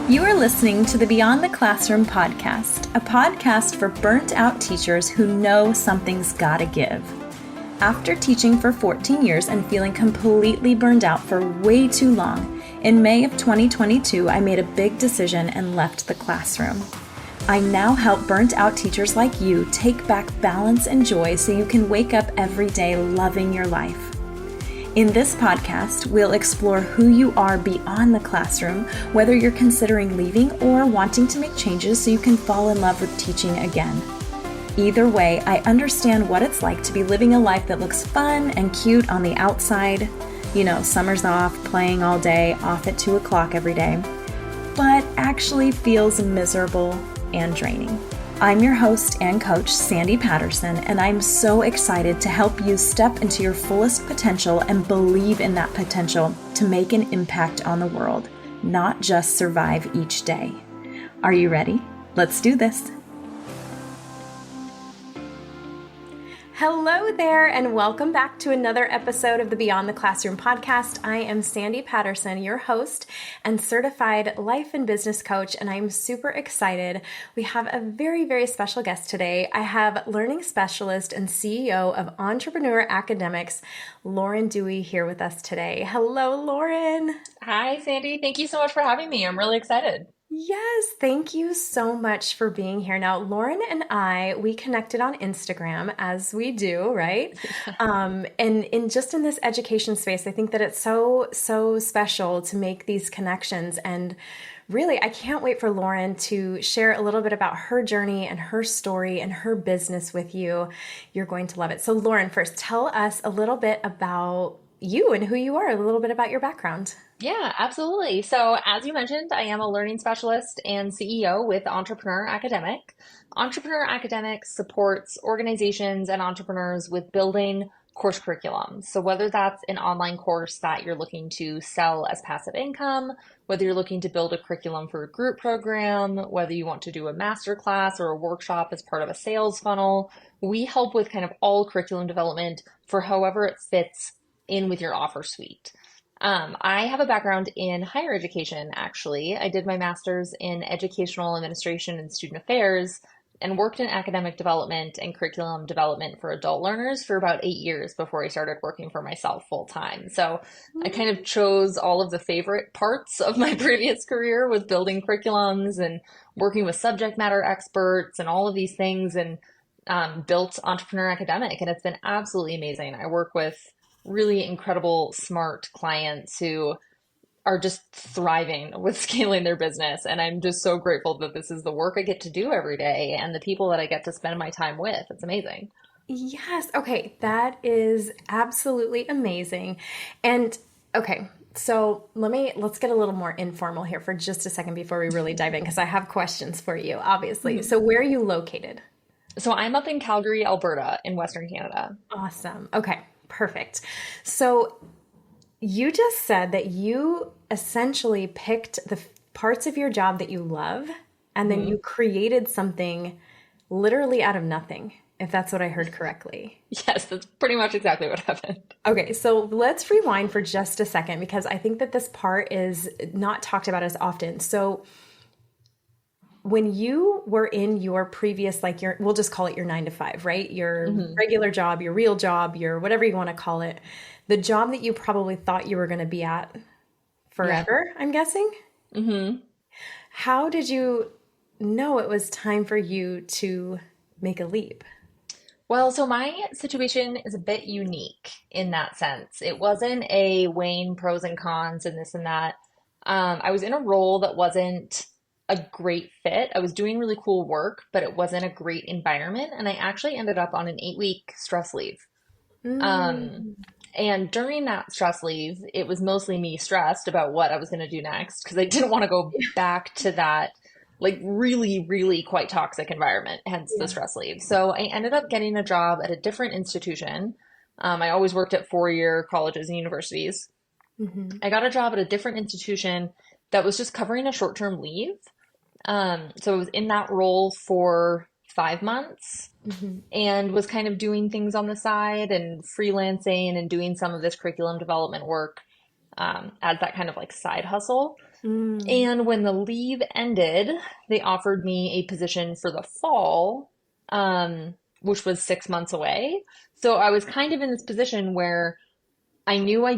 You are listening to the Beyond the Classroom podcast, a podcast for burnt out teachers who know something's gotta give. After teaching for 14 years and feeling completely burned out for way too long, in May of 2022, I made a big decision and left the classroom. I now help burnt out teachers like you take back balance and joy so you can wake up every day loving your life. In this podcast, we'll explore who you are beyond the classroom, whether you're considering leaving or wanting to make changes so you can fall in love with teaching again. Either way, I understand what it's like to be living a life that looks fun and cute on the outside. You know, summer's off, playing all day, off at 2 o'clock every day, but actually feels miserable and draining. I'm your host and coach, Sandy Patterson, and I'm so excited to help you step into your fullest potential and believe in that potential to make an impact on the world, not just survive each day. Are you ready? Let's do this. Hello there, and welcome back to another episode of the Beyond the Classroom podcast. I am Sandy Patterson, your host and certified life and business coach, and I'm super excited. We have a very, very special guest today. I have learning specialist and CEO of Entrepreneur Academics, Lauren Dewey, here with us today. Hello, Lauren. Hi, Sandy. Thank you so much for having me. I'm really excited. Yes, thank you so much for being here. Now, Lauren and we connected on Instagram, as we do, right? And in this education space, I think that it's so special to make these connections. And really, I can't wait for Lauren to share a little bit about her journey and her story and her business with you. You're going to love it. So, Lauren, first, tell us a little bit about you and who you are, a little bit about your background. Yeah, absolutely. So, as you mentioned, I am a learning specialist and CEO with Entrepreneur Academic. Entrepreneur Academic supports organizations and entrepreneurs with building course curriculums. So, whether that's an online course that you're looking to sell as passive income, whether you're looking to build a curriculum for a group program, whether you want to do a master class or a workshop as part of a sales funnel, we help with kind of all curriculum development for however it fits in with your offer suite. I have a background in higher education, actually. I did my master's in educational administration and student affairs and worked in academic development and curriculum development for adult learners for about 8 years before I started working for myself full time. So I kind of chose all of the favorite parts of my previous career with building curriculums and working with subject matter experts and all of these things, and built Entrepreneur Academic. And it's been absolutely amazing. I work with really incredible, smart clients who are just thriving with scaling their business. And I'm just so grateful that this is the work I get to do every day and the people that I get to spend my time with. It's amazing. Yes. Okay. That is absolutely amazing. And okay. So let's get a little more informal here for just a second before we really dive in, because I have questions for you, obviously. Mm-hmm. So where are you located? So I'm up in Calgary, Alberta in Western Canada. Awesome. Okay. Perfect. So you just said that you essentially picked the parts of your job that you love, and then you created something literally out of nothing, if that's what I heard correctly. Yes, that's pretty much exactly what happened. Okay, so let's rewind for just a second, because I think that this part is not talked about as often. So when you were in your previous, we'll just call it your 9 to 5, right? Your regular job, your real job, your whatever you want to call it, the job that you probably thought you were going to be at forever, I'm guessing. Mm-hmm. How did you know it was time for you to make a leap? Well, so my situation is a bit unique in that sense. It wasn't a weighing pros and cons and this and that. I was in a role that wasn't a great fit. I was doing really cool work, but it wasn't a great environment. And I actually ended up on an 8-week stress leave. And during that stress leave, it was mostly me stressed about what I was going to do next, because I didn't want to go back to that really, really quite toxic environment, hence the stress leave. So I ended up getting a job at a different institution. I always worked at 4-year colleges and universities. Mm-hmm. I got a job at a different institution that was just covering a short-term leave. So I was in that role for 5 months and was kind of doing things on the side and freelancing and doing some of this curriculum development work as that kind of side hustle. Mm. And when the leave ended, they offered me a position for the fall, which was 6 months away. So I was kind of in this position where I knew I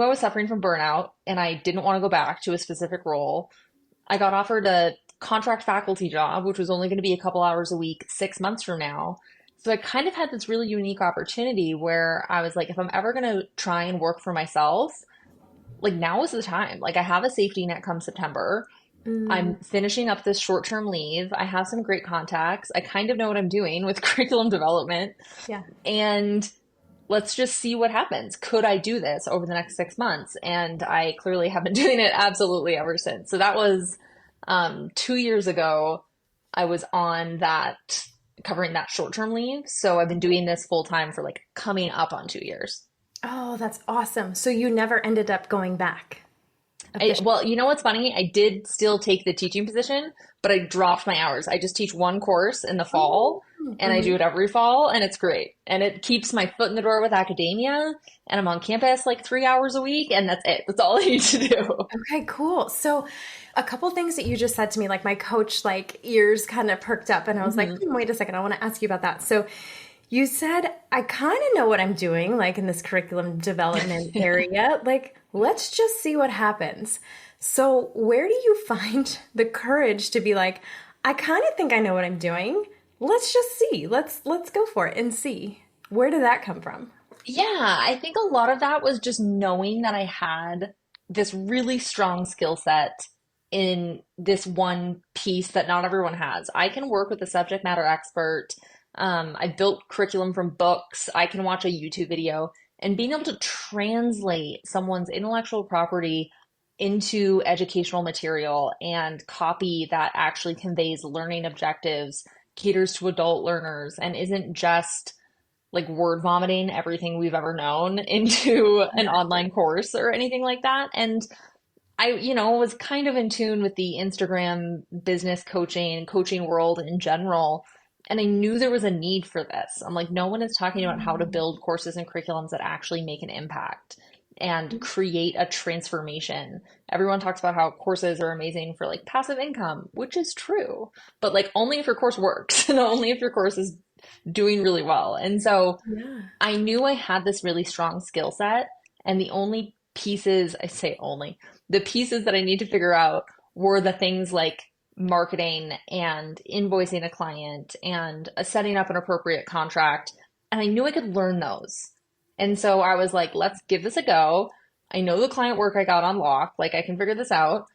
was suffering from burnout and I didn't want to go back to a specific role. I got offered a contract faculty job, which was only going to be a couple hours a week 6 months from now. So I kind of had this really unique opportunity where I was like, if I'm ever going to try and work for myself, like now is the time. Like I have a safety net come September. I'm Mm. finishing up this short-term leave. I have some great contacts. I kind of know what I'm doing with curriculum development. Yeah. And let's just see what happens. Could I do this over the next 6 months? And I clearly have been doing it absolutely ever since. So that was 2 years ago. I was on that, covering that short-term leave. So I've been doing this full time for like coming up on 2 years. Oh, that's awesome. So you never ended up going back officially? Well, you know what's funny? I did still take the teaching position, but I dropped my hours. I just teach one course in the Oh. fall, and I do Mhm. it every fall, and it's great. And it keeps my foot in the door with academia, and I'm on campus like 3 hours a week, and that's it. That's all I need to do. Okay, cool. So a couple things that you just said to me, like my coach, like ears kind of perked up, and I was like, Hmm. wait a second, I want to ask you about that. So you said, I kind of know what I'm doing, like in this curriculum development area. Like, let's just see what happens. So where do you find the courage to be like, I kind of think I know what I'm doing. Let's just see. Let's go for it and see. Where did that come from? Yeah, I think a lot of that was just knowing that I had this really strong skill set in this one piece that not everyone has. I can work with a subject matter expert. I built curriculum from books. I can watch a YouTube video and being able to translate someone's intellectual property into educational material and copy that actually conveys learning objectives, caters to adult learners, and isn't just like word vomiting everything we've ever known into an online course or anything like that. And I was kind of in tune with the Instagram business coaching world in general. And I knew there was a need for this. I'm like, no one is talking about how to build courses and curriculums that actually make an impact and create a transformation. Everyone talks about how courses are amazing for like passive income, which is true, but like only if your course works and only if your course is doing really well. And so Yeah. I knew I had this really strong skill set, and the only pieces, I say only, the pieces that I need to figure out were the things like marketing and invoicing a client and setting up an appropriate contract. And I knew I could learn those. And so I was like, let's give this a go. I know the client work I got on lock, like I can figure this out.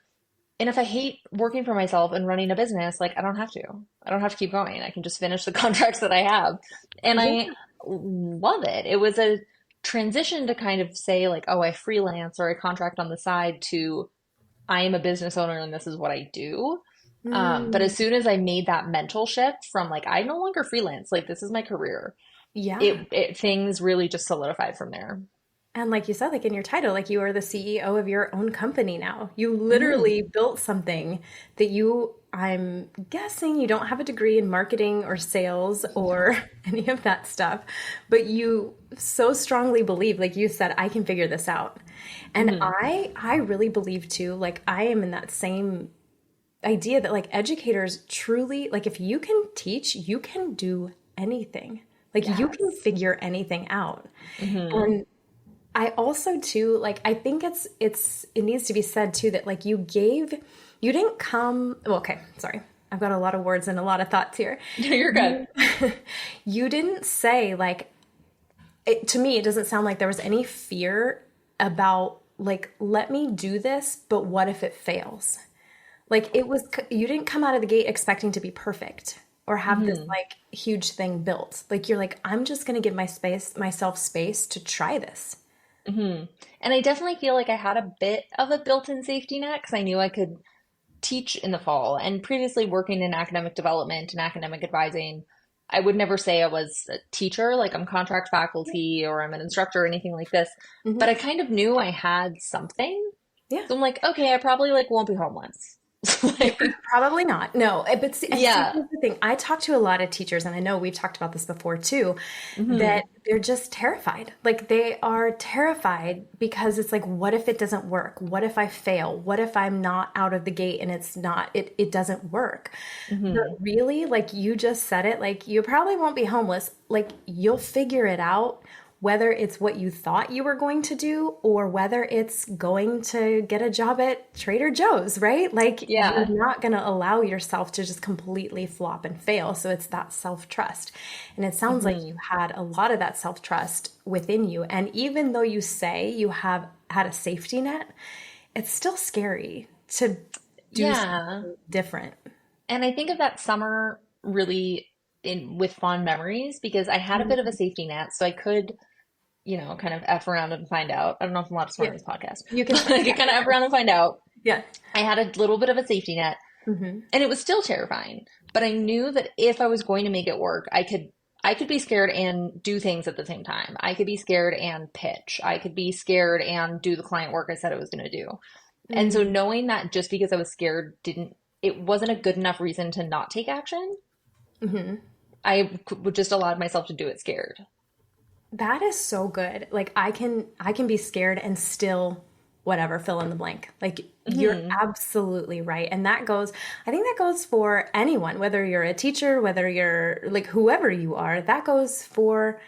And if I hate working for myself and running a business, like I don't have to. I don't have to keep going. I can just finish the contracts that I have. And Yeah. I love it. It was a transition to kind of say like, oh, I freelance or I contract on the side to I am a business owner and this is what I do. But Mm. as soon as I made that mental shift from like I no longer freelance, like this is my career, Yeah. it things really just solidified from there. And like you said, like in your title, like you are the CEO of your own company now. You Hmm. literally built something that I'm guessing you don't have a degree in marketing or sales or any of that stuff, but you so strongly believe, like you said, I can figure this out. And Hmm. I really believe too, like I am in that same idea that like educators truly, like if you can teach, you can do anything. Like you can Yes. figure anything out. Hmm. And I also too like I think it needs to be said too that like you didn't come well, okay, sorry. I've got a lot of words and a lot of thoughts here. You're good. You you didn't say like to me it doesn't sound like there was any fear about like let me do this, but what if it fails? Like it was you didn't come out of the gate expecting to be perfect or have this Hmm. like huge thing built. Like you're like I'm just going to give myself space to try this. Hmm. And I definitely feel like I had a bit of a built-in safety net because I knew I could teach in the fall. And previously working in academic development and academic advising, I would never say I was a teacher, like I'm contract faculty or I'm an instructor or anything like this. But Hmm. I kind of knew I had something. Yeah. So I'm like, okay, I probably like won't be homeless. Like, Probably not. No, and see, yeah. here's the thing. I talk to a lot of teachers, and I know we've talked about this before too, that Hmm. they're just terrified. Like they are terrified because it's like, what if it doesn't work? What if I fail? What if I'm not out of the gate and it doesn't work? But Hmm. really, like you just said it, like you probably won't be homeless. Like you'll figure it out, whether it's what you thought you were going to do or whether it's going to get a job at Trader Joe's, right? Like you're Yeah. not going to allow yourself to just completely flop and fail. So it's that self-trust. And it sounds like you Hmm. had a lot of that self-trust within you. And even though you say you have had a safety net, it's still scary to do Yeah. something different. And I think of that summer really in with fond memories because I had a bit of a safety net, so I could, kind of F around and find out. I don't know if I'm allowed to swear Yeah, on this podcast, you can but swear. I Yeah, could kind go of F for it. around and find out. Yeah. I had a little bit of a safety net, Hmm. and it was still terrifying. But I knew that if I was going to make it work, I could be scared and do things at the same time. I could be scared and pitch. I could be scared and do the client work I said I was going to do. And so Mm-hmm. knowing that just because I was scared didn't it wasn't a good enough reason to not take action. Would just allowed myself to do it scared. That is so good. Like I can be scared and still whatever, fill in the blank. Like you're Hmm. absolutely right. And that goes, I think that goes for anyone, whether you're a teacher, whether you're like whoever you are, that goes for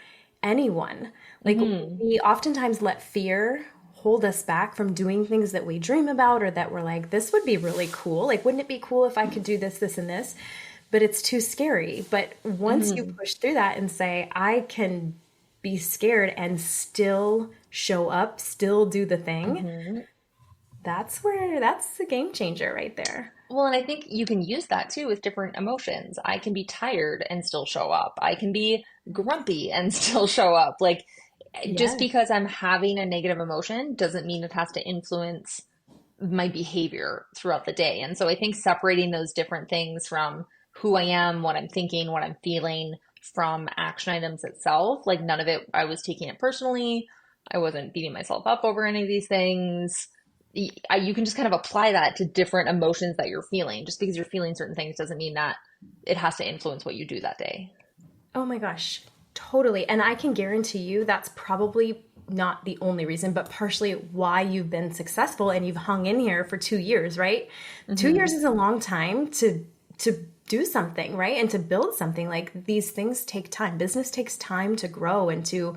anyone. Like Hmm. we oftentimes let fear hold us back from doing things that we dream about or that we're like, this would be really cool. Like, wouldn't it be cool if I could do this, this, and this? But it's too scary. But once you Hmm. push through that and say, I can be scared and still show up, still do the thing, Hmm. that's the game changer right there. Well, and I think you can use that too with different emotions. I can be tired and still show up. I can be grumpy and still show up. Like, just Yes. because I'm having a negative emotion doesn't mean it has to influence my behavior throughout the day. And so I think separating those different things from who I am, what I'm thinking, what I'm feeling from action items itself, like none of it, I was taking it personally. I wasn't beating myself up over any of these things. You can just kind of apply that to different emotions that you're feeling. Just because you're feeling certain things doesn't mean that it has to influence what you do that day. Oh my gosh, totally. And I can guarantee you that's probably not the only reason, but partially why you've been successful and you've hung in here for 2 years, right? 2 years Hmm. is a long time to do something, right? And to build something. Like these things take time. Business takes time to grow and to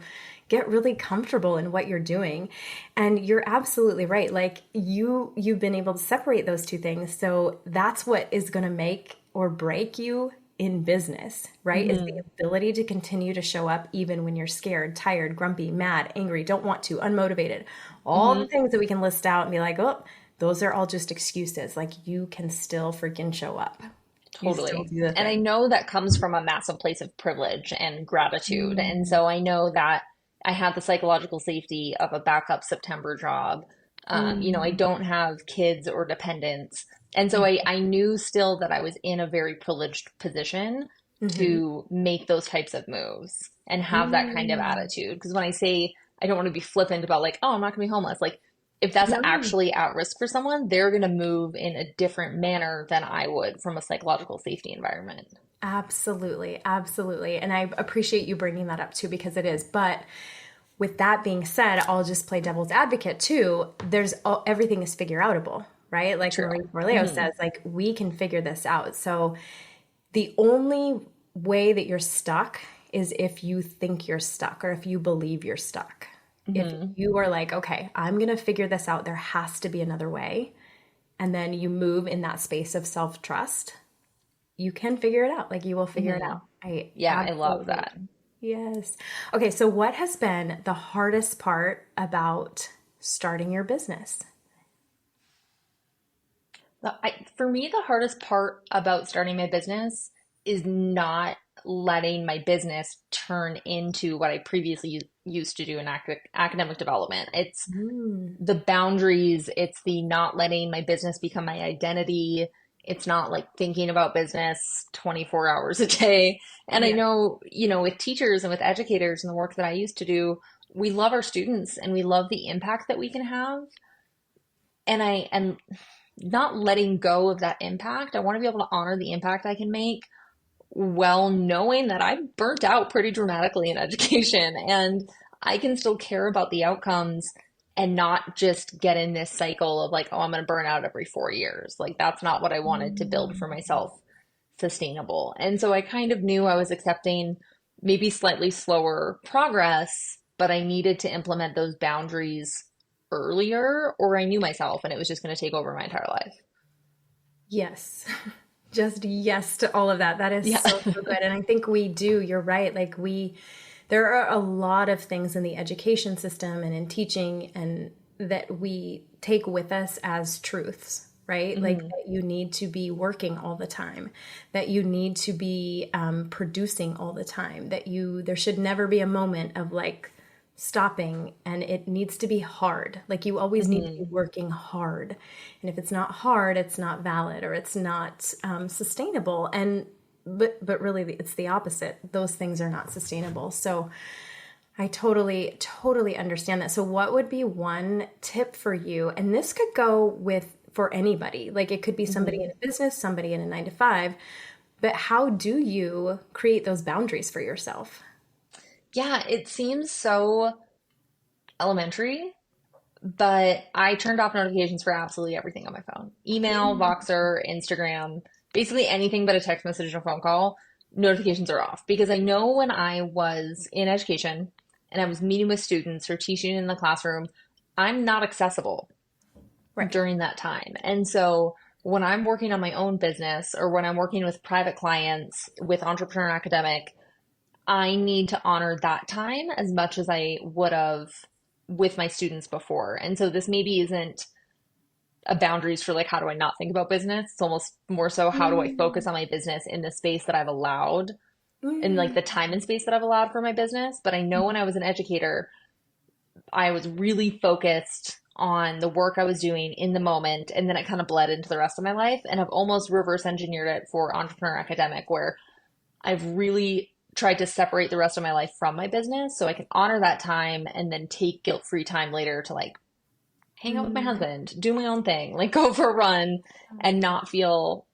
get really comfortable in what you're doing. And you're absolutely right. Like you've been able to separate those two things. So that's what is going to make or break you in business, right? Is the Hmm. ability to continue to show up even when you're scared, tired, grumpy, mad, angry, don't want to, unmotivated. All the Hmm. things that we can list out and be like, "Oh, those are all just excuses." Like you can still freaking show up. You still Totally. do the And I thing. know that comes from a massive place of privilege and gratitude. And Mm, so I know that I have the psychological safety of a backup September job. I mm, don't have kids or dependents. And so I knew still that I was in a very privileged position mm-hmm. to make those types of moves and have that kind of Mm. attitude. Because when I say I don't want to be flippant about like, oh, I'm not gonna be homeless, like if that's No. actually at risk for someone, they're going to move in a different manner than I would from a psychological safety environment. Absolutely, absolutely. And I appreciate you bringing that up too because it is. But with that being said, I'll just play devil's advocate too. Everything is figure outable, right? Like True. Marie Forleo Hmm. says, like we can figure this out. So the only way that you're stuck is if you think you're stuck or if you believe you're stuck. If Hmm. you are like, okay, I'm going to figure this out, there has to be another way. And then you move in that space of self trust, you can figure it out. Like you will figure it Hmm. out. I Yeah, I love absolutely. that. Yes. Okay, so what has been the hardest part about starting your business? For me, the hardest part about starting my business is not letting my business turn into what I previously used to do in academic development. It's Mm, the boundaries, it's the not letting my business become my identity. It's not like thinking about business 24 hours a day. And I yeah. know, with teachers and with educators and the work that I used to do, we love our students and we love the impact that we can have. And not letting go of that impact. I want to be able to honor the impact I can make, well, knowing that I burnt out pretty dramatically in education, and I can still care about the outcomes and not just get in this cycle of like, oh, I'm going to burn out every 4 years. Like, that's not what I wanted to build for myself sustainable. And so I kind of knew I was accepting maybe slightly slower progress, but I needed to implement those boundaries earlier, or I knew myself and it was just going to take over my entire life. Yes. Just yes to all of that. That is Yeah. so, so good. And I think we do, you're right. Like there are a lot of things in the education system and in teaching and that we take with us as truths, right? Like Hmm. that you need to be working all the time, that you need to be producing all the time, there should never be a moment of like stopping, and it needs to be hard. Like you always need to be Hmm. working hard. And if it's not hard, it's not valid or it's not sustainable. But really it's the opposite. Those things are not sustainable. So I totally understand that. So what would be one tip for you? And this could go with for anybody. Like it could be somebody Hmm. in a business, somebody in a 9 to 5, but how do you create those boundaries for yourself? Yeah, it seems so elementary, but I turned off notifications for absolutely everything on my phone. Email, Voxer, Instagram, basically anything but a text message or phone call, notifications are off. Because I know when I was in education and I was meeting with students or teaching in the classroom, I'm not accessible Right. during that time. And so when I'm working on my own business or when I'm working with private clients with Entrepreneur Academic, I need to honor that time as much as I would have with my students before. And so this maybe isn't a boundaries for like how do I not think about business? It's almost more so how do I focus Mm, on my business in the space that I've allowed, in like mm, the time and space that I've allowed for my business. But I know when I was an educator, I was really focused on the work I was doing in the moment, and then it kind of bled into the rest of my life. And I've almost reverse engineered it for Entrepreneur Academic, where I've really tried to separate the rest of my life from my business so I can honor that time and then take guilt-free time later to like hang out with my mm. husband, do my own thing, like go for a run and not feel,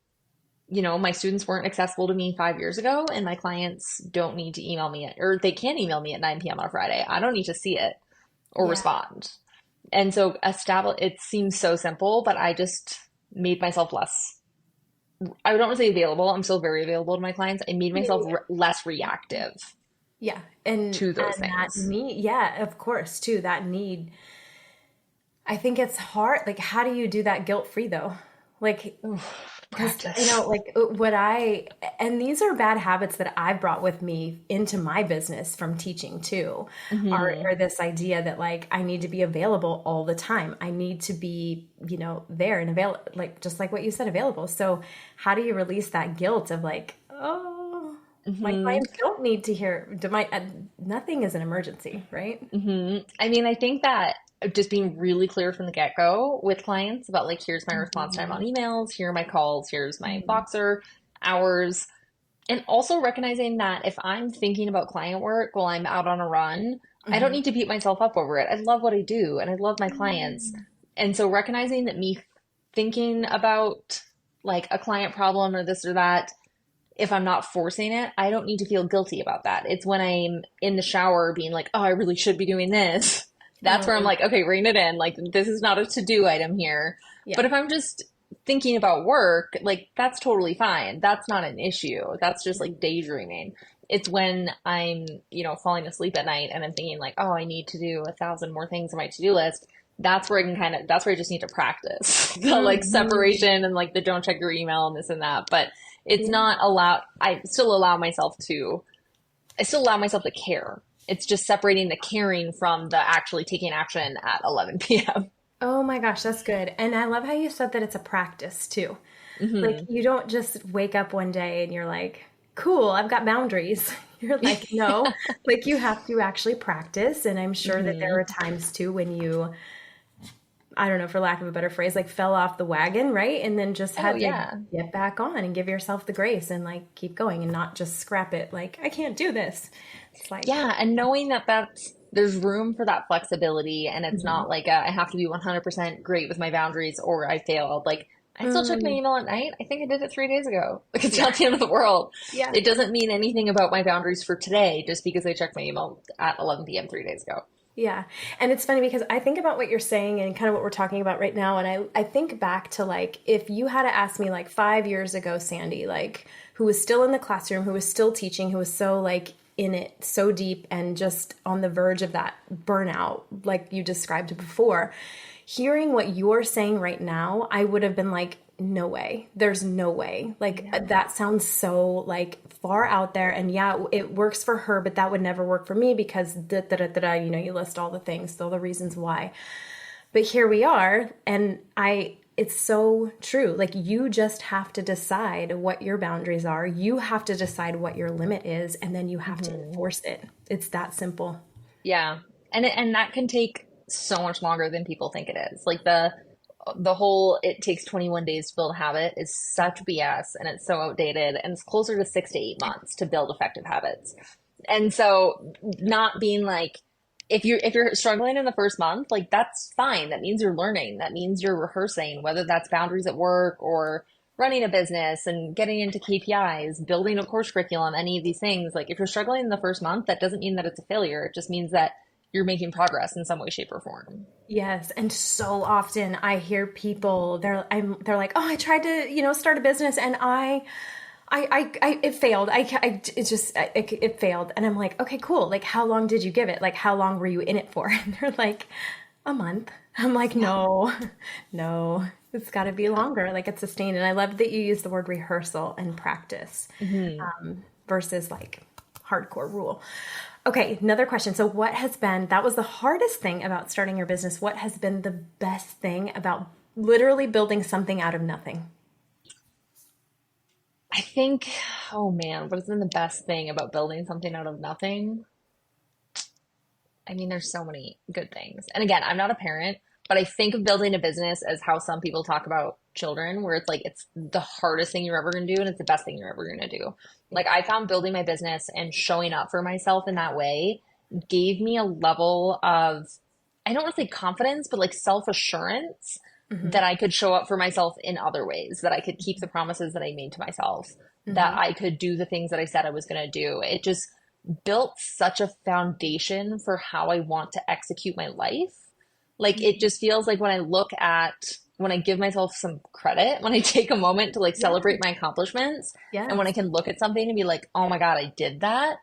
my students weren't accessible to me 5 years ago and my clients don't need to email me or they can email me at 9 p.m. on a Friday. I don't need to see it or Yeah. respond. And so it seems so simple, but I just made myself less, I don't want to say available. I'm still very available to my clients. I made Yeah. myself Yeah. less reactive Yeah. And to those that things. need, yeah, of course, too, that need. I think it's hard. Like, how do you do that guilt-free though? Like, Oof, because, practice. like and these are bad habits that I've brought with me into my business from teaching too, Hmm. are this idea that like I need to be available all the time. I need to be, there and available, like just like what you said, available. So how do you release that guilt of like, oh, my Hmm. clients don't need to hear, nothing is an emergency, right? Hmm. I mean, I think that just being really clear from the get-go with clients about like, here's my response time on Mhm. emails, here are my calls, here's my Mhm. Voxer hours, and also recognizing that if I'm thinking about client work while I'm out on a run, I don't Mhm. need to beat myself up over it. I love what I do and I love my clients. And so recognizing that me thinking about like a client problem or this or that, if I'm not forcing it, I don't need to feel guilty about that. It's when I'm in the shower being like, oh, I really should be doing this. That's where I'm Oh, like, okay, rein it in. Like, this is not a to-do item here. yeah. But if I'm just thinking about work, like, that's totally fine. That's not an issue. That's just like daydreaming. It's when I'm, falling asleep at night and I'm thinking like, oh, I need to do 1,000 more things on my to-do list. That's where I just need to practice the like Mhm. separation and like the don't check your email and this and that. But it's Yeah. not allowed. I still allow myself to care. It's just separating the caring from the actually taking action at 11 p.m. Oh my gosh, that's good. And I love how you said that it's a practice too. Like Hmm. you don't just wake up one day and you're like, cool, I've got boundaries. You're like, no, like you have to actually practice. And I'm sure that there Hmm. were times too when you, I don't know, for lack of a better phrase, like fell off the wagon, right? And then just Oh had to yeah. get back on and give yourself the grace and keep going and not just scrap it like, I can't do this. It's like, Yeah, and knowing that that's there's room for that flexibility, and it's Mhm. not like I have to be 100% great with my boundaries or I failed. Like I still check my Mm, email at night. I think I did it 3 days ago. Like it's yeah. not the end of the world. Yeah. It doesn't mean anything about my boundaries for today just because I checked my email at 11 p.m. 3 days ago. Yeah. And it's funny because I think about what you're saying and kind of what we're talking about right now. And I think back to like, if you had to ask me like 5 years ago, Sandy, like who was still in the classroom, who was still teaching, who was so like in it so deep and just on the verge of that burnout, like you described before, hearing what you're saying right now, I would have been like, no way. There's no way. Like Yeah. that sounds so like far out there. And yeah, it works for her, but that would never work for me because da da da da, da, you know, you list all the things, all the reasons why. But here we are, and it's so true. Like you just have to decide what your boundaries are. You have to decide what your limit is, and then you have to Hmm. enforce it. It's that simple. Yeah. And that can take so much longer than people think it is. Like the whole it takes 21 days to build a habit is such BS, and it's so outdated, and it's closer to 6 to 8 months to build effective habits. And so not being like if you're struggling in the first month, like that's fine. That means you're learning. That means you're rehearsing, whether that's boundaries at work or running a business and getting into KPIs, building a course curriculum, any of these things. Like if you're struggling in the first month, that doesn't mean that it's a failure. It just means that you're making progress in some way, shape, or form. Yes, and so often I hear people they're like, "Oh, I tried to, start a business and it failed. It just it failed." And I'm like, "Okay, cool. Like how long did you give it? Like how long were you in it for?" And they're like, "A month." I'm like, Yeah. "No. No. It's got to be Yeah. longer. Like it's sustained." And I love that you use the word rehearsal and practice Hmm. versus like hardcore rule. Okay, another question. So, that was the hardest thing about starting your business? What has been the best thing about literally building something out of nothing? I think, oh man, what has been the best thing about building something out of nothing? I mean, there's so many good things. And again, I'm not a parent, but I think of building a business as how some people talk about children, where it's like it's the hardest thing you're ever going to do and it's the best thing you're ever going to do. Like I found building my business and showing up for myself in that way gave me a level of, I don't want to say confidence, but like self-assurance Hmm. that I could show up for myself in other ways, that I could keep the promises that I made to myself, that Hmm. I could do the things that I said I was going to do. It just built such a foundation for how I want to execute my life. Like it just feels like when I give myself some credit, when I take a moment to like Yeah. celebrate my accomplishments, and when I Yes. can look at something and be like, oh my God, I did that,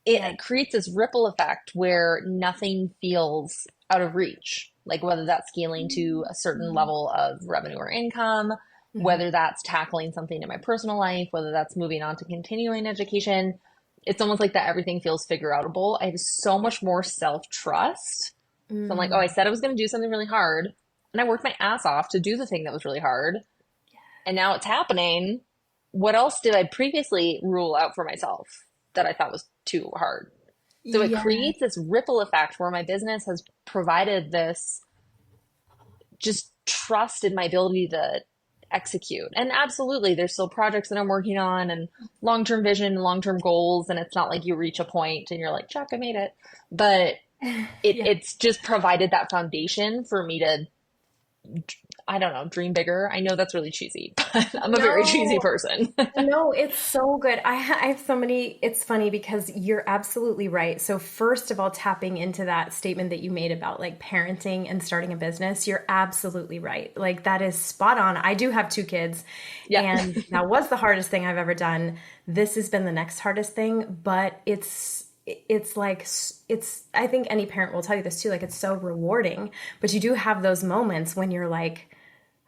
Yeah. it creates this ripple effect where nothing feels out of reach. Like whether that's scaling to a certain level of revenue or income, Hmm. whether that's tackling something in my personal life, whether that's moving on to continuing education. It's almost like that everything feels figure outable. I have so Yeah. much more self trust. So I'm like, oh, I Mm. said I was going to do something really hard, and I worked my ass off to do the thing that was really hard, and now it's happening. What else did I previously rule out for myself that I thought was too hard? So it Yeah. creates this ripple effect where my business has provided this just trust in my ability to execute. And absolutely, there's still projects that I'm working on and long term vision and long term goals. And it's not like you reach a point and you're like, Chuck, I made it. But Yeah. it's just provided that foundation for me to, I don't know, dream bigger. I know that's really cheesy, but I'm a very cheesy No. person. No, it's so good. I have so many. It's funny because you're absolutely right. So, first of all, tapping into that statement that you made about like parenting and starting a business, you're absolutely right. Like, that is spot on. I do have two kids, Yeah. and that was the hardest thing I've ever done. This has been the next hardest thing, but it's like I think any parent will tell you this too, like it's so rewarding, but you do have those moments when you're like,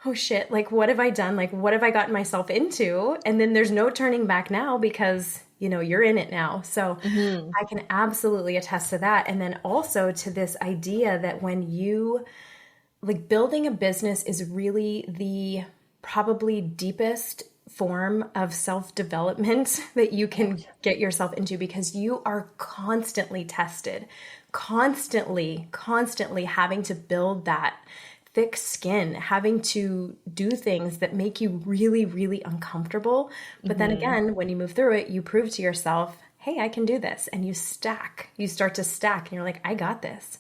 oh shit, like what have I done? Like what have I gotten myself into? And then there's no turning back now because, you're in it now. So Hmm. I can absolutely attest to that. And then also to this idea that when you like building a business is really the probably deepest form of self development that you Oh, can get yourself into because you are constantly tested, constantly having to build that thick skin, having to do things that make you really, really uncomfortable. yeah. But then Hmm. again, when you move through it, you prove to yourself, hey, I can do this. And you start to stack and you're like, I got this.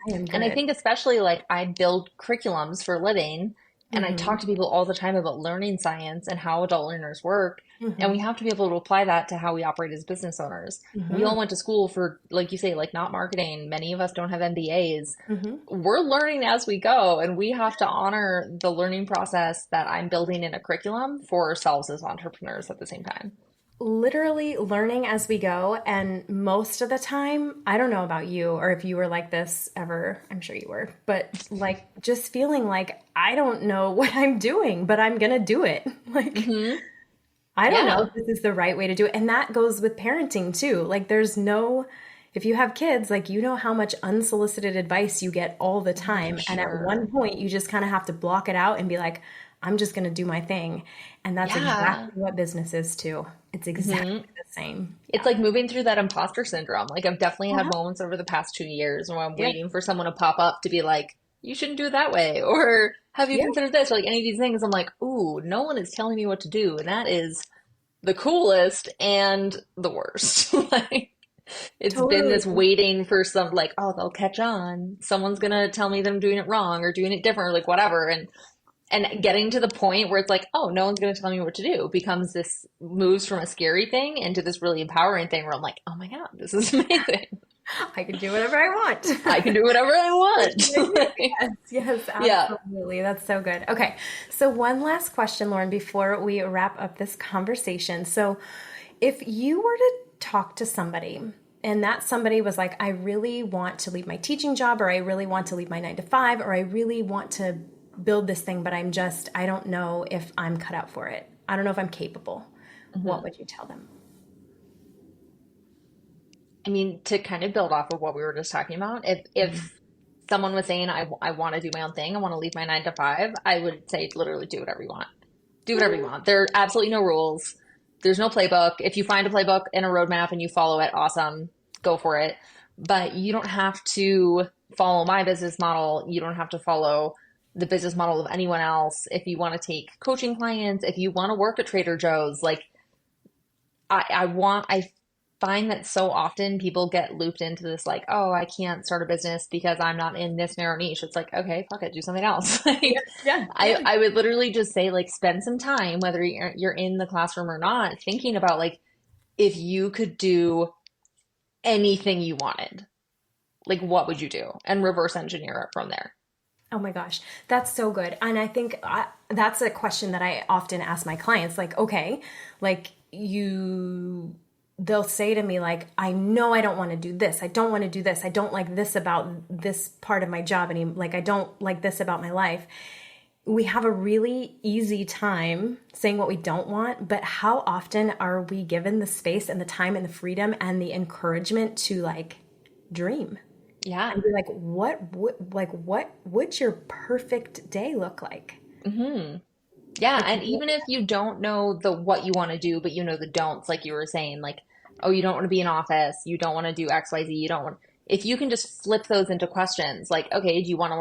I am And I good. think especially like I build curriculums for a living and I Hmm. talk to people all the time about learning science and how adult learners work. And we Hmm. have to be able to apply that to how we operate as business owners. We Hmm. all went to school for, like you say, like not marketing. Many of us don't have MBAs. Hmm. We're learning as we go, and we have to honor the learning process that I'm building in a curriculum for ourselves as entrepreneurs at the same time. Literally learning as we go. And most of the time, I don't know about you or if you were like this ever. I'm sure you were, but like just feeling like I don't know what I'm doing, but I'm going to do it. Like, Hmm. I don't know Yeah. if this is the right way to do it. And that goes with parenting too. Like, if you have kids, like, you know how much unsolicited advice you get all the Oh, for time. And at one sure. point, you just kind of have to block it out and be like, I'm just going to do my thing. And that's Yeah. exactly what business is too. It's Hmm. exactly the same. It's Yeah. like moving through that imposter syndrome. Like I've definitely had Uh-huh. moments over the past 2 years where I'm Yeah. waiting for someone to pop up to be like, you shouldn't do it that way, or have you Yeah. considered this, or like any of these things. I'm like, ooh, no one is telling me what to do, and that is the coolest and the worst. Like it's been Totally. this waiting for some like, oh, they'll catch on. Someone's gonna tell me that I'm doing it wrong or doing it different or like whatever. And getting to the point where it's like, oh, no one's going to tell me what to do becomes this moves from a scary thing into this really empowering thing where I'm like, oh my God, this is amazing. I can do whatever I want. I can do whatever I want. Yes, yes, Yeah. absolutely. That's so good. Okay, so one last question, Lauren, before we wrap up this conversation. So, if you were to talk to somebody and that somebody was like, I really want to leave my teaching job, or I really want to leave my 9 to 5, or I really want to build this thing, but I don't know if I'm cut out for it. I don't know if I'm capable. What Mhm. would you tell them? I mean, to kind of build off of what we were just talking about, if someone was saying, I want to do my own thing, I want to leave my 9 to 5, I would say literally do whatever you want. Do whatever you Mm, want. There are absolutely no rules. There's no playbook. If you find a playbook and a roadmap and you follow it, awesome, go for it. But you don't have to follow my business model. You don't have to follow the business model of anyone else. If you want to take coaching clients, if you want to work at Trader Joe's, like I find that so often people get looped into this like, oh, I can't start a business because I'm not in this narrow niche. It's like, okay, fuck it, do something else. yeah, Like yeah, I yeah. I would literally just say like spend some time, whether you're in the classroom or not, thinking about like if you could do anything you wanted, like what would you do? And reverse engineer it from there. Oh my gosh, that's so good. And I think that's a question that I often ask my clients like, okay, like they'll say to me like, I know I don't want to do this. I don't want to do this. I don't like this about this part of my job like I don't like this about my life. We have a really easy time saying what we don't want, but how often are we given the space and the time and the freedom and the encouragement to like dream? Yeah. And be like, what would your perfect day look like? Hmm. Yeah, Like, and even if you don't know the what you want to do, but you know the don'ts, like you were saying, like, oh, you don't want to be in office, you don't want to do XYZ, you don't want, if you can just flip those into questions, like, okay, do you want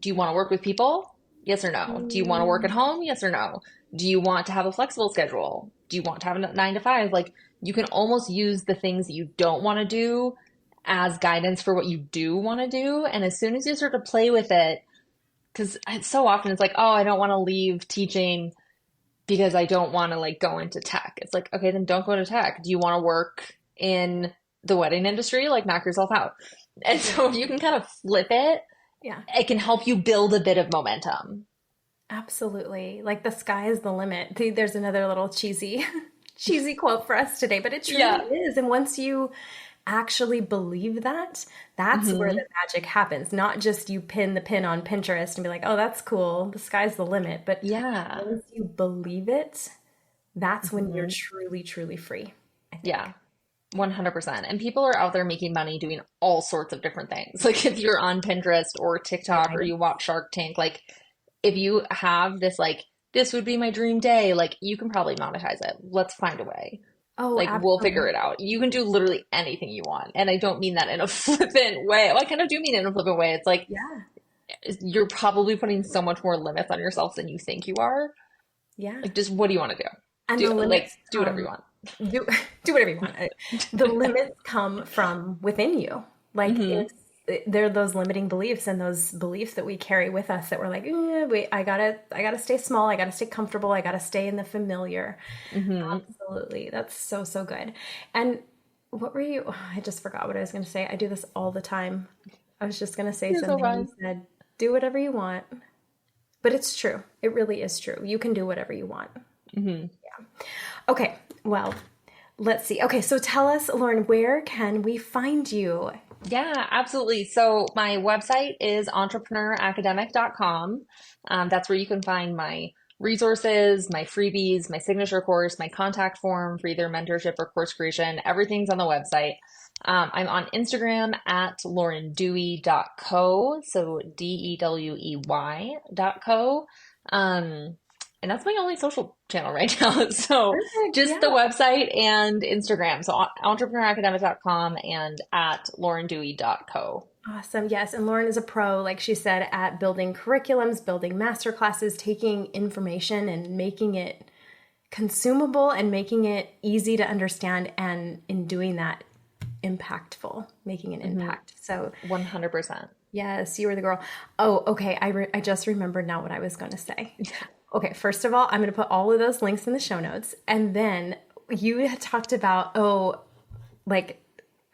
to work with people? Yes or no? Do you want to work at mm, home? Yes or no? Do you want to have a flexible schedule? Do you want to have a 9 to 5? Like, you can almost use the things that you don't want to do as guidance for what you do want to do. And as soon as you start to play with it, because so often it's like, oh, I don't want to leave teaching because I don't want to like go into tech. It's like, okay, then don't go to tech. Do you want to work in the wedding industry? Like knock yourself out. And yeah, so if you can kind of flip it, yeah, it can help you build a bit of momentum. absolutely. Like the sky is the limit. There's another little cheesy, cheesy quote for us today, but it truly Yeah. is. And once you actually believe that, that's where Hmm. the magic happens. Not just you pin the pin on Pinterest and be like, oh, that's cool. The sky's the limit. But Yeah. once you believe it, that's when you're Hmm. truly, truly free, I think. Yeah. 100%. And people are out there making money doing all sorts of different things. Like if you're on Pinterest or TikTok or Right. you watch Shark Tank, like if you have this, like, this would be my dream day, like you can probably monetize it. Let's find a way. Oh, Like we'll figure absolutely. it out. You can do literally anything you want. And I don't mean that in a flippant way. Well, I kind of do mean it in a flippant way. It's like Yeah. you're probably putting so much more limits on yourself than you think you are. Yeah. Like just what do you want to do? And the Do like limits do whatever you come want. do do whatever you want. The limits come from within you. Like Hmm. they're those limiting beliefs and those beliefs that we carry with us that we're like, wait, I gotta stay small, I gotta stay comfortable, I gotta stay in the familiar. Hmm. Absolutely. That's so, so good. And what were you, oh, I just forgot what I was going to say. I do this all the time. I was just going to say You're so something. You fun. said, do whatever you want. But it's true. It really is true. You can do whatever you want. Hmm. Okay. Well, let's see. Okay. So tell us, Lauren, where can we find you? Yeah, absolutely. So my website is entrepreneuracademic.com. That's where you can find my resources, my freebies, my signature course, my contact form for either mentorship or course creation. Everything's on the website. I'm on Instagram at laurendewey.co, so DEWEY.co. Um, and that's my only social channel right now. So Perfect. just the Yeah. website and Instagram. So entrepreneuracademic.com and at laurendewey.co. Awesome. Yes. And Lauren is a pro, like she said, at building curriculums, building master classes, taking information and making it consumable and making it easy to understand. And in doing that, impactful, making an Hmm. impact. So, 100%. yes, you were the girl. Oh, okay. I just remembered now what I was going to say. Okay, first of all, I'm going to put all of those links in the show notes. And then you had talked about, oh, like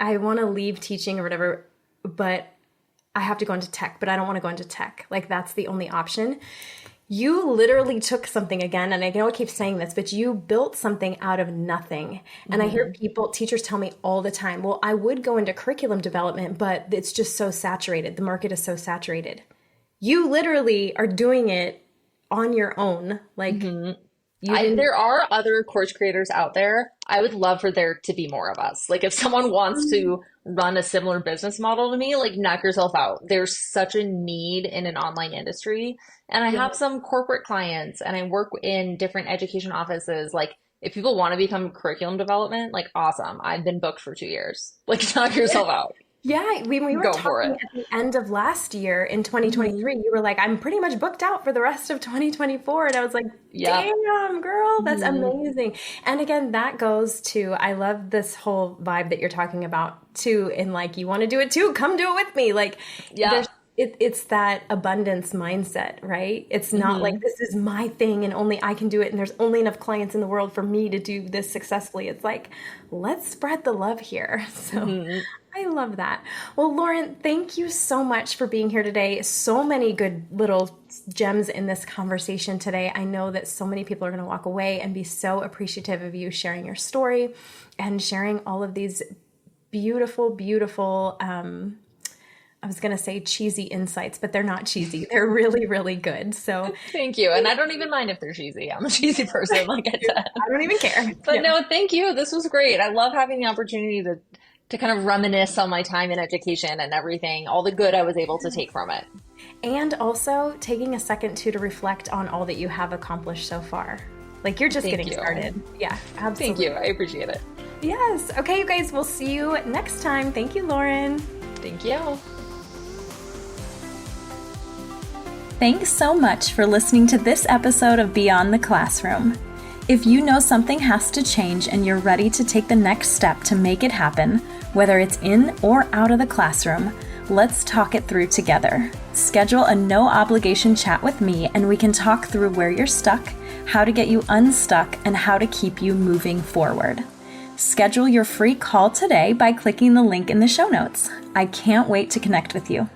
I want to leave teaching or whatever, but I have to go into tech, but I don't want to go into tech. Like that's the only option. You literally took something again, and I know I keep saying this, but you built something out of nothing. And I hear Hmm. people, teachers tell me all the time, well, I would go into curriculum development, but it's just so saturated. The market is so saturated. You literally are doing it on your own. Like Hmm. you didn't. There are other course creators out there. I would love for there to be more of us. Like if someone wants to run a similar business model to me, like knock yourself out. There's such a need in an online industry. And I have Yeah. some corporate clients and I work in different education offices. Like if people want to become curriculum development, like awesome. I've been booked for 2 years. Like knock yourself out. Yeah, when we were Go for talking it. at the end of last year in Hmm. 2023, you were like, I'm pretty much booked out for the rest of 2024. And I was like, Yep. damn, girl, that's Hmm. amazing. And again, that goes to, I love this whole vibe that you're talking about too. And like, you want to do it too, come do it with me. Like, Yep. there's, it's that abundance mindset, right? It's not like Hmm. this is my thing and only I can do it. And there's only enough clients in the world for me to do this successfully. It's like, let's spread the love here. So, Hmm. I love that. Well, Lauren, thank you so much for being here today. So many good little gems in this conversation today. I know that so many people are going to walk away and be so appreciative of you sharing your story and sharing all of these beautiful, beautiful, I was going to say cheesy insights, but they're not cheesy. They're really, really good. So Thank you. And I don't even mind if they're cheesy. I'm a cheesy person, like I said. I don't even care. But Yeah. no, thank you. This was great. I love having the opportunity to kind of reminisce on my time in education and everything, all the good I was able to take from it. And also taking a second too to reflect on all that you have accomplished so far. Like you're just Thank getting you. started. Yeah, Thank you. absolutely. I appreciate it. Yes. Okay, you guys, we'll see you next time. Thank you, Lauren. Thank you. Thanks so much for listening to this episode of Beyond the Classroom. If you know something has to change and you're ready to take the next step to make it happen, whether it's in or out of the classroom, let's talk it through together. Schedule a no obligation chat with me and we can talk through where you're stuck, how to get you unstuck, and how to keep you moving forward. Schedule your free call today by clicking the link in the show notes. I can't wait to connect with you.